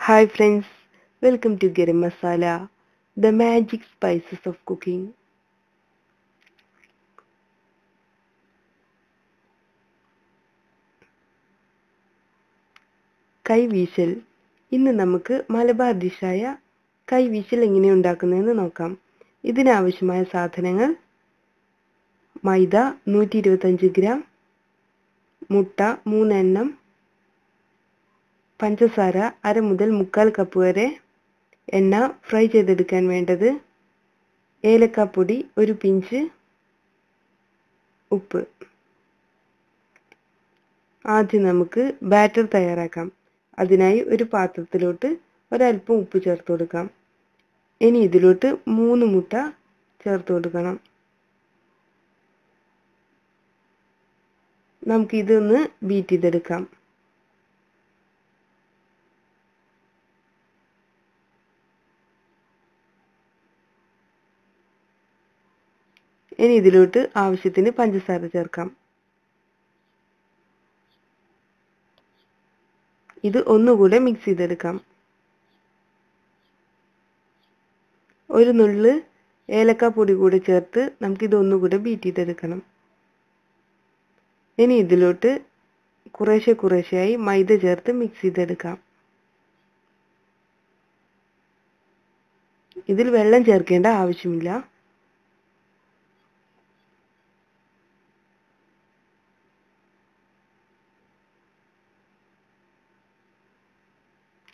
Hi friends, welcome to Garam Masala, the magic spices of cooking. കൈവീശൽ. ഇന്ന് നമുക്ക് മലബാർ ഡിഷായ കൈവീശൽ എങ്ങനെ ഉണ്ടാക്കുന്നതെന്ന് നോക്കാം. ഇതിനാവശ്യമായ സാധനങ്ങൾ: മൈദ 125 ഗ്രാം, മുട്ട 3 എണ്ണം, പഞ്ചസാര 1/2 മുതൽ 3/4 കപ്പ് വരെ, എണ്ണ ഫ്രൈ ചെയ്തെടുക്കാൻ വേണ്ടത്, ഏലക്കാപ്പൊടി 1 പിഞ്ച്, ഉപ്പ്. ആദ്യം നമുക്ക് ബാറ്റർ തയ്യാറാക്കാം. അതിനായി ഒരു പാത്രത്തിലോട്ട് ഒരല്പം ഉപ്പ് ചേർത്ത് കൊടുക്കാം. ഇനി ഇതിലോട്ട് 3 മുട്ട ചേർത്ത് കൊടുക്കണം. നമുക്ക് ഇതൊന്ന് ബീറ്റ് ചെയ്തെടുക്കാം. ഇനി ഇതിലോട്ട് ആവശ്യത്തിന് പഞ്ചസാര ചേർക്കാം. ഇത് ഒന്നുകൂടെ മിക്സ് ചെയ്തെടുക്കാം. ഒരു നുള്ള് ഏലക്കാപ്പൊടി കൂടെ ചേർത്ത് നമുക്കിത് ഒന്നുകൂടെ ബീറ്റ് ചെയ്തെടുക്കണം. ഇനി ഇതിലോട്ട് കുറേശ്ശെയായി മൈദ ചേർത്ത് മിക്സ് ചെയ്തെടുക്കാം. ഇതിൽ വെള്ളം ചേർക്കേണ്ട ആവശ്യമില്ല.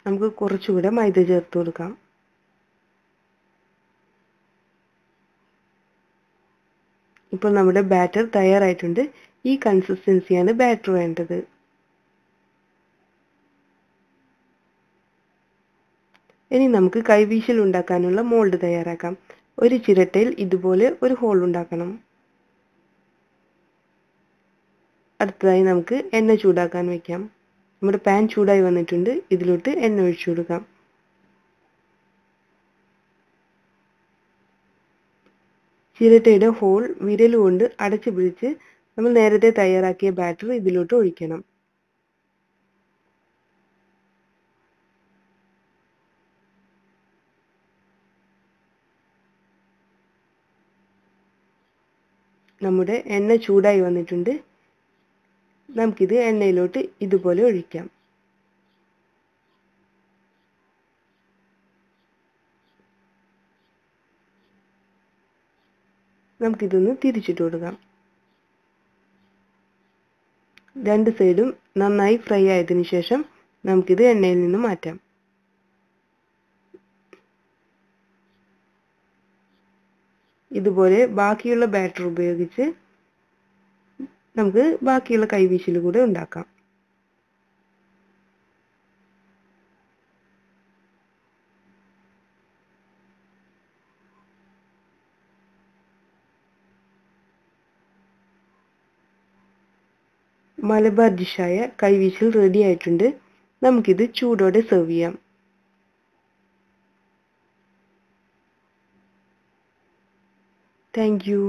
നമുക്ക് കുറച്ചുകൂടെ മൈദ ചേർത്ത് കൊടുക്കാം. ഇപ്പോൾ നമ്മുടെ ബാറ്റർ തയ്യാറായിട്ടുണ്ട്. ഈ കൺസിസ്റ്റൻസിയാണ് ബാറ്റർ വേണ്ടത്. ഇനി നമുക്ക് കൈവീശൽ ഉണ്ടാക്കാനുള്ള മോൾഡ് തയ്യാറാക്കാം. ഒരു ചിരട്ടയിൽ ഇതുപോലെ ഒരു ഹോൾ ഉണ്ടാക്കണം. അടുത്തതായി നമുക്ക് എണ്ണ ചൂടാക്കാൻ വയ്ക്കാം. നമ്മുടെ പാൻ ചൂടായി വന്നിട്ടുണ്ട്. ഇതിലോട്ട് എണ്ണ ഒഴിച്ചു കൊടുക്കാം. ചിരട്ടയുടെ ഹോൾ വിരലുകൊണ്ട് അടച്ചു പിടിച്ച് നമ്മൾ നേരത്തെ തയ്യാറാക്കിയ ബാറ്റർ ഇതിലോട്ട് ഒഴിക്കണം. നമ്മുടെ എണ്ണ ചൂടായി വന്നിട്ടുണ്ട്. നമുക്കിത് എണ്ണയിലോട്ട് ഇതുപോലെ ഒഴിക്കാം. നമുക്കിതൊന്ന് തിരിച്ചിട്ട് കൊടുക്കാം. രണ്ട് സൈഡും നന്നായി ഫ്രൈ ആയതിനു ശേഷം നമുക്കിത് എണ്ണയിൽ നിന്ന് മാറ്റാം. ഇതുപോലെ ബാക്കിയുള്ള ബാറ്റർ ഉപയോഗിച്ച് നമുക്ക് ബാക്കിയുള്ള കൈവീശൽ കൂടെ ഉണ്ടാക്കാം. മലബാർ ഡിഷായ കൈവീശൽ റെഡി ആയിട്ടുണ്ട്. നമുക്കിത് ചൂടോടെ സെർവ് ചെയ്യാം. Thank you.